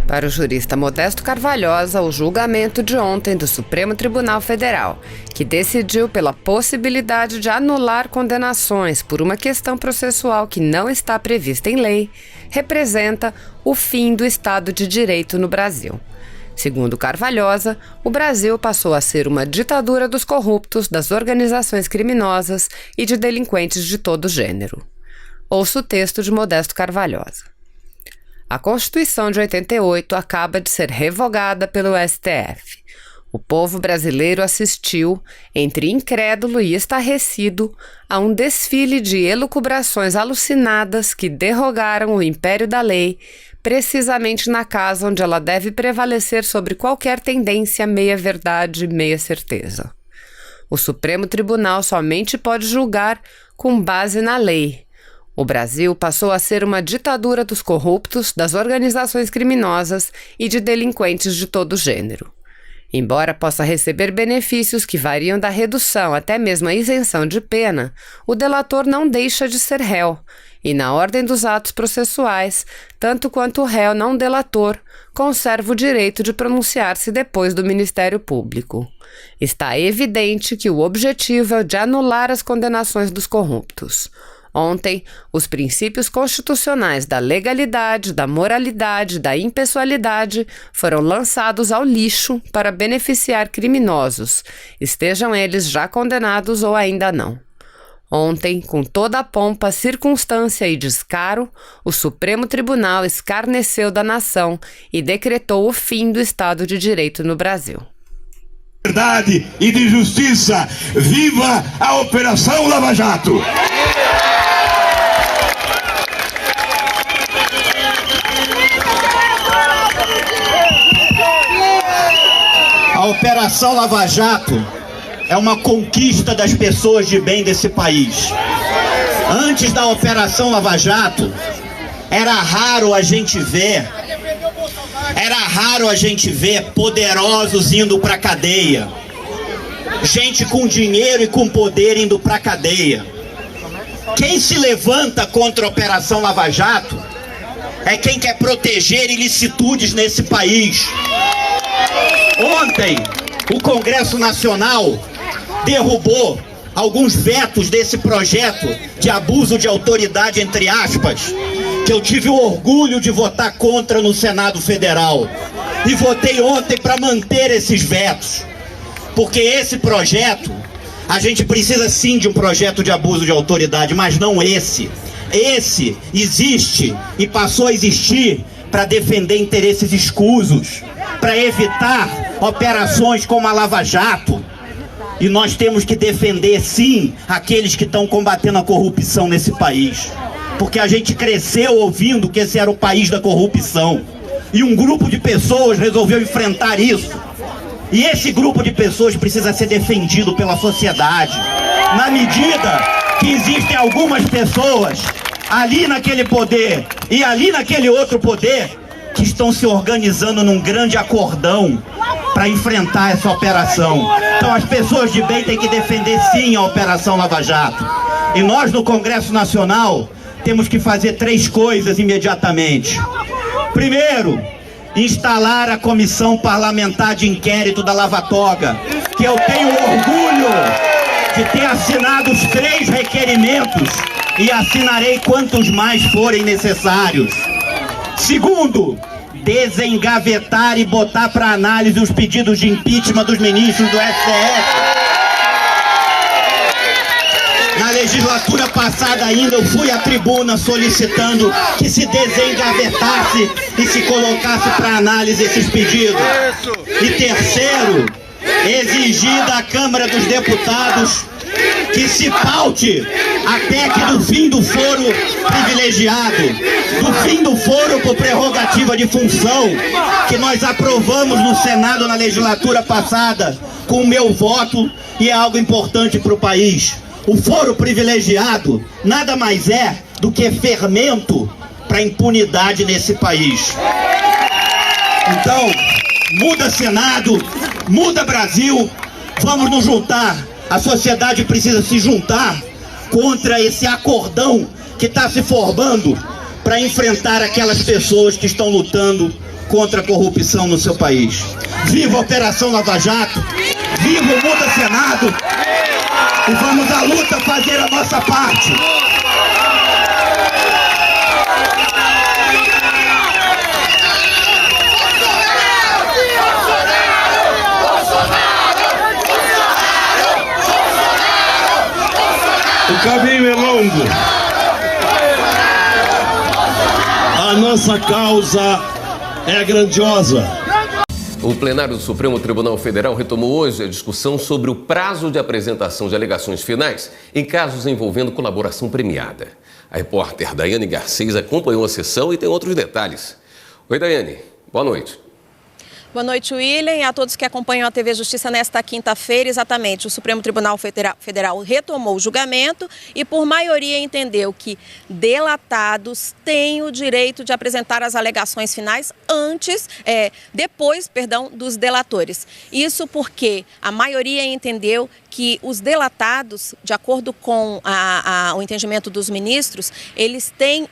Para o jurista Modesto Carvalhosa, o julgamento de ontem do Supremo Tribunal Federal, que decidiu pela possibilidade de anular condenações por uma questão processual que não está prevista em lei, representa o fim do Estado de Direito no Brasil. Segundo Carvalhosa, o Brasil passou a ser uma ditadura dos corruptos, das organizações criminosas e de delinquentes de todo gênero. Ouça o texto de Modesto Carvalhosa. A Constituição de 88 acaba de ser revogada pelo STF. O povo brasileiro assistiu, entre incrédulo e estarrecido, a um desfile de elucubrações alucinadas que derrogaram o império da lei, precisamente na casa onde ela deve prevalecer sobre qualquer tendência meia-verdade e meia-certeza. O Supremo Tribunal somente pode julgar com base na lei. O Brasil passou a ser uma ditadura dos corruptos, das organizações criminosas e de delinquentes de todo gênero. Embora possa receber benefícios que variam da redução até mesmo a isenção de pena, o delator não deixa de ser réu, e na ordem dos atos processuais, tanto quanto o réu não delator, conserva o direito de pronunciar-se depois do Ministério Público. Está evidente que o objetivo é o de anular as condenações dos corruptos. Ontem, os princípios constitucionais da legalidade, da moralidade, da impessoalidade foram lançados ao lixo para beneficiar criminosos, estejam eles já condenados ou ainda não. Ontem, com toda a pompa, circunstância e descaro, o Supremo Tribunal escarneceu da nação e decretou o fim do Estado de Direito no Brasil. Verdade e de justiça, viva a Operação Lava Jato! A Operação Lava Jato é uma conquista das pessoas de bem desse país. Antes da Operação Lava Jato, era raro a gente ver poderosos indo pra cadeia. Gente com dinheiro e com poder indo pra cadeia. Quem se levanta contra a Operação Lava Jato é quem quer proteger ilicitudes nesse país. Ontem, o Congresso Nacional derrubou alguns vetos desse projeto de abuso de autoridade, entre aspas, que eu tive o orgulho de votar contra no Senado Federal. E votei ontem para manter esses vetos. Porque esse projeto, a gente precisa sim de um projeto de abuso de autoridade, mas não esse. Esse existe e passou a existir para defender interesses escusos, para evitar operações como a Lava Jato. E nós temos que defender, sim, aqueles que estão combatendo a corrupção nesse país. Porque a gente cresceu ouvindo que esse era o país da corrupção. E um grupo de pessoas resolveu enfrentar isso. E esse grupo de pessoas precisa ser defendido pela sociedade. Na medida que existem algumas pessoas ali naquele poder e ali naquele outro poder que estão se organizando num grande acordão para enfrentar essa operação. Então as pessoas de bem têm que defender sim a Operação Lava Jato. E nós no Congresso Nacional temos que fazer 3 coisas imediatamente. Primeiro, instalar a Comissão Parlamentar de Inquérito da Lava Toga, que eu tenho orgulho de ter assinado os 3 requerimentos e assinarei quantos mais forem necessários. Segundo, desengavetar e botar para análise os pedidos de impeachment dos ministros do STF. Na legislatura passada ainda eu fui à tribuna solicitando que se desengavetasse e se colocasse para análise esses pedidos. E terceiro, exigir da Câmara dos Deputados que se paute até que do fim do foro privilegiado, do fim do foro por prerrogativa de função, que nós aprovamos no Senado na legislatura passada com o meu voto, e é algo importante para o país. O foro privilegiado nada mais é do que fermento para a impunidade nesse país. Então, muda Senado, muda Brasil, vamos nos juntar. A sociedade precisa se juntar contra esse acordão que está se formando para enfrentar aquelas pessoas que estão lutando contra a corrupção no seu país. Viva a Operação Lava Jato! Viva o Muda Senado! E vamos à luta fazer a nossa parte! O caminho é longo. A nossa causa é grandiosa. O plenário do Supremo Tribunal Federal retomou hoje a discussão sobre o prazo de apresentação de alegações finais em casos envolvendo colaboração premiada. A repórter Daiane Garcês acompanhou a sessão e tem outros detalhes. Oi, Daiane. Boa noite. Boa noite, William, e a todos que acompanham a TV Justiça nesta quinta-feira. Exatamente, o Supremo Tribunal Federal retomou o julgamento e, por maioria, entendeu que delatados têm o direito de apresentar as alegações finais depois dos delatores. Isso porque a maioria entendeu que os delatados, de acordo com o entendimento dos ministros, eles têm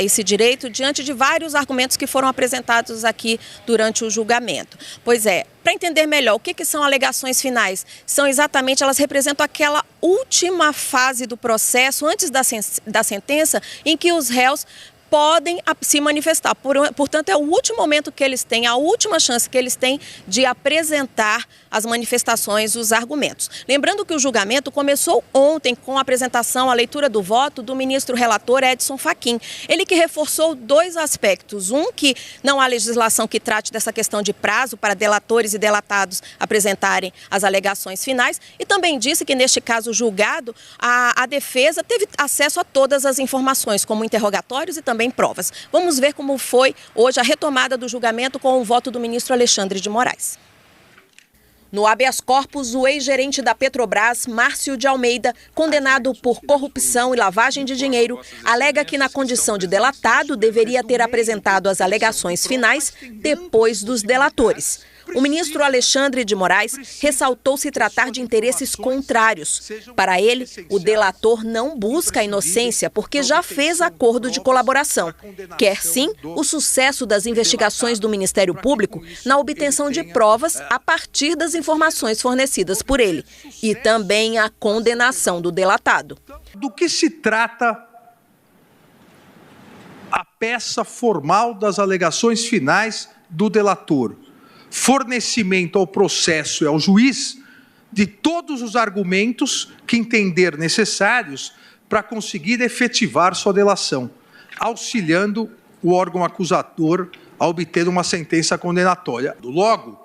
esse direito diante de vários argumentos que foram apresentados aqui durante o julgamento. Pois é, para entender melhor o que são alegações finais, elas representam aquela última fase do processo, antes da sentença, em que os réus podem se manifestar. Portanto, é o último momento que eles têm, a última chance que eles têm de apresentar as manifestações, os argumentos. Lembrando que o julgamento começou ontem com a apresentação, a leitura do voto do ministro relator Edson Fachin. Ele que reforçou dois aspectos. Um, que não há legislação que trate dessa questão de prazo para delatores e delatados apresentarem as alegações finais, e também disse que, neste caso julgado, a defesa teve acesso a todas as informações, como interrogatórios e também provas. Vamos ver como foi hoje a retomada do julgamento com o voto do ministro Alexandre de Moraes. No habeas corpus, o ex-gerente da Petrobras, Márcio de Almeida, condenado por corrupção e lavagem de dinheiro, alega que, na condição de delatado, deveria ter apresentado as alegações finais depois dos delatores. O ministro Alexandre de Moraes ressaltou se tratar de interesses contrários. Para ele, o delator não busca a inocência porque já fez acordo de colaboração. Quer sim o sucesso das investigações do Ministério Público na obtenção de provas a partir das informações fornecidas por ele. E também a condenação do delatado. Do que se trata a peça formal das alegações finais do delator? Fornecimento ao processo e ao juiz de todos os argumentos que entender necessários para conseguir efetivar sua delação, auxiliando o órgão acusador a obter uma sentença condenatória. Logo,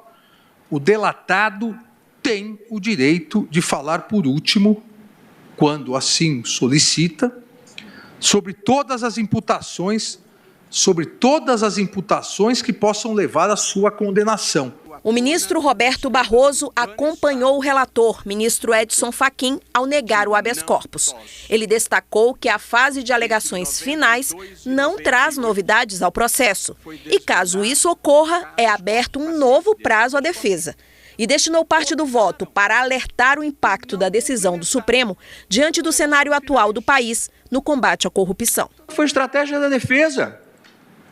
o delatado tem o direito de falar por último, quando assim solicita, sobre todas as imputações que possam levar à sua condenação. O ministro Roberto Barroso acompanhou o relator, ministro Edson Fachin, ao negar o habeas corpus. Ele destacou que a fase de alegações finais não traz novidades ao processo. E caso isso ocorra, é aberto um novo prazo à defesa. E destinou parte do voto para alertar o impacto da decisão do Supremo diante do cenário atual do país no combate à corrupção. Foi estratégia da defesa.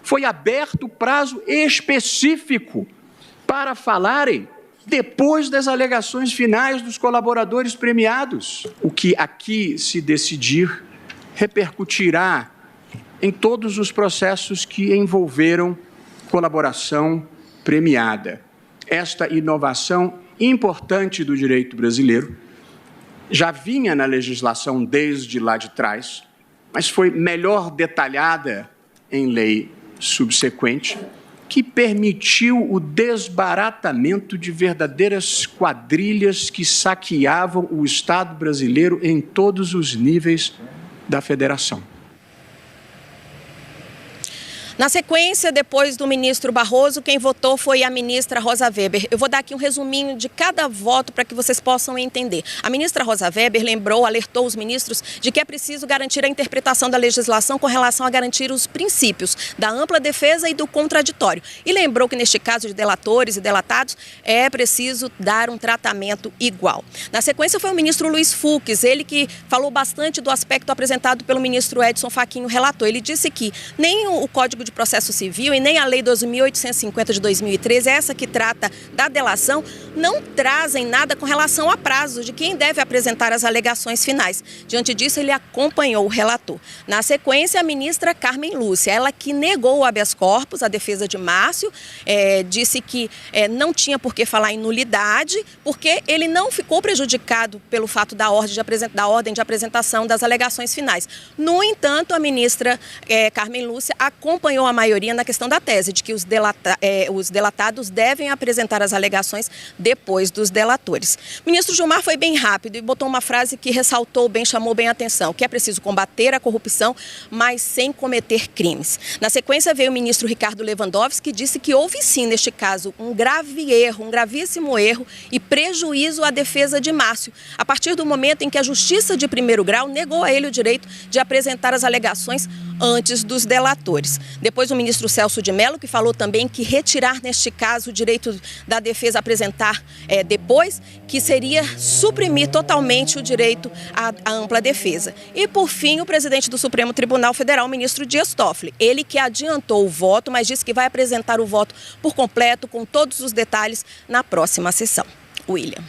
Foi aberto prazo específico para falarem depois das alegações finais dos colaboradores premiados. O que aqui se decidir repercutirá em todos os processos que envolveram colaboração premiada. Esta inovação importante do direito brasileiro já vinha na legislação desde lá de trás, mas foi melhor detalhada em lei subsequente, que permitiu o desbaratamento de verdadeiras quadrilhas que saqueavam o Estado brasileiro em todos os níveis da federação. Na sequência, depois do ministro Barroso, quem votou foi a ministra Rosa Weber. Eu vou dar aqui um resuminho de cada voto para que vocês possam entender. A ministra Rosa Weber alertou os ministros de que é preciso garantir a interpretação da legislação com relação a garantir os princípios da ampla defesa e do contraditório. E lembrou que, neste caso de delatores e delatados, é preciso dar um tratamento igual. Na sequência, foi o ministro Luiz Fux, ele que falou bastante do aspecto apresentado pelo ministro Edson Fachin, o relator. Ele disse que nem o Código de Processo Civil e nem a Lei 2.850 de 2013, essa que trata da delação, não trazem nada com relação a prazo de quem deve apresentar as alegações finais. Diante disso, ele acompanhou o relator. Na sequência, a ministra Carmen Lúcia, ela que negou o habeas corpus, a defesa de Márcio, disse que não tinha por que falar em nulidade, porque ele não ficou prejudicado pelo fato da ordem de apresentação das alegações finais. No entanto, a ministra Carmen Lúcia acompanhou a maioria na questão da tese, de que os delatados devem apresentar as alegações depois dos delatores. O ministro Gilmar foi bem rápido e botou uma frase que ressaltou bem, chamou bem a atenção, que é preciso combater a corrupção, mas sem cometer crimes. Na sequência veio o ministro Ricardo Lewandowski, que disse que houve sim, neste caso, um grave erro, um gravíssimo erro e prejuízo à defesa de Márcio, a partir do momento em que a Justiça de primeiro grau negou a ele o direito de apresentar as alegações antes dos delatores. Depois o ministro Celso de Mello, que falou também que retirar, neste caso, o direito da defesa a apresentar depois, que seria suprimir totalmente o direito à ampla defesa. E, por fim, o presidente do Supremo Tribunal Federal, o ministro Dias Toffoli, ele que adiantou o voto, mas disse que vai apresentar o voto por completo, com todos os detalhes, na próxima sessão. William.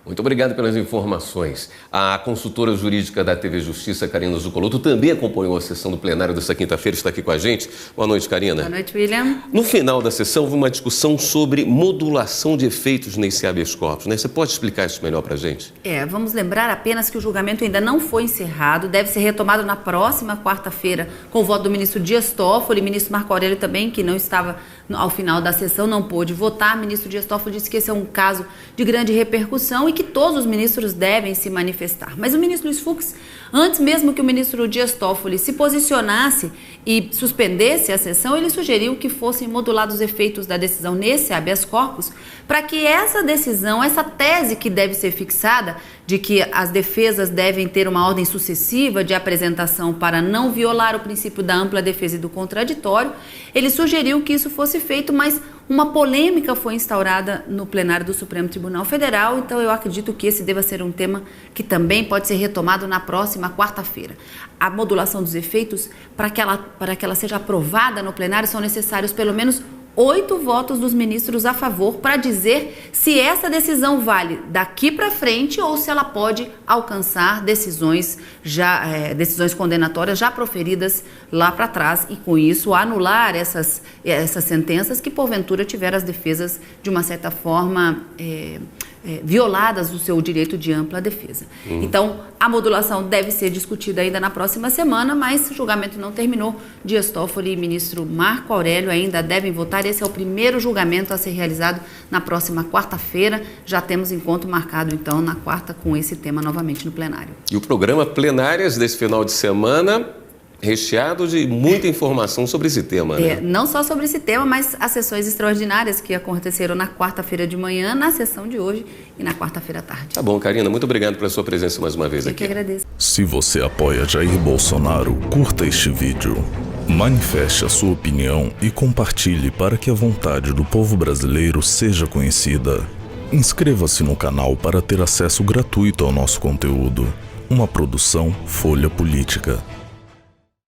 Muito obrigado pelas informações. A consultora jurídica da TV Justiça, Karina Zucolotto, também acompanhou a sessão do plenário desta quinta-feira, está aqui com a gente. Boa noite, Karina. Boa noite, William. No final da sessão, houve uma discussão sobre modulação de efeitos nesse habeas corpus, né? Você pode explicar isso melhor para a gente? Vamos lembrar apenas que o julgamento ainda não foi encerrado, deve ser retomado na próxima quarta-feira, com o voto do ministro Dias Toffoli, ministro Marco Aurélio também, que não estava ao final da sessão, não pôde votar. O ministro Dias Toffoli disse que esse é um caso de grande repercussão e que todos os ministros devem se manifestar. Mas o ministro Luiz Fux, antes mesmo que o ministro Dias Toffoli se posicionasse e suspendesse a sessão, ele sugeriu que fossem modulados os efeitos da decisão nesse habeas corpus, para que essa decisão, essa tese que deve ser fixada, de que as defesas devem ter uma ordem sucessiva de apresentação para não violar o princípio da ampla defesa e do contraditório, ele sugeriu que isso fosse feito, mas uma polêmica foi instaurada no plenário do Supremo Tribunal Federal, então eu acredito que esse deva ser um tema que também pode ser retomado na próxima quarta-feira. A modulação dos efeitos, para que ela seja aprovada no plenário, são necessários pelo menos 8 votos dos ministros a favor para dizer se essa decisão vale daqui para frente ou se ela pode alcançar decisões condenatórias já proferidas lá para trás e, com isso, anular essas sentenças que, porventura, tiveram as defesas, de uma certa forma, violadas o seu direito de ampla defesa. Então, a modulação deve ser discutida ainda na próxima semana, mas o julgamento não terminou. Dias Toffoli e ministro Marco Aurélio ainda devem votar. Esse é o primeiro julgamento a ser realizado na próxima quarta-feira. Já temos encontro marcado, então, na quarta com esse tema novamente no plenário. E o programa Plenárias desse final de semana recheado de muita informação sobre esse tema, né? Não só sobre esse tema, mas as sessões extraordinárias que aconteceram na quarta-feira de manhã, na sessão de hoje e na quarta-feira à tarde. Tá bom, Karina, muito obrigado pela sua presença mais uma vez aqui. Eu que agradeço. Se você apoia Jair Bolsonaro, curta este vídeo, manifeste a sua opinião e compartilhe para que a vontade do povo brasileiro seja conhecida. Inscreva-se no canal para ter acesso gratuito ao nosso conteúdo. Uma produção Folha Política.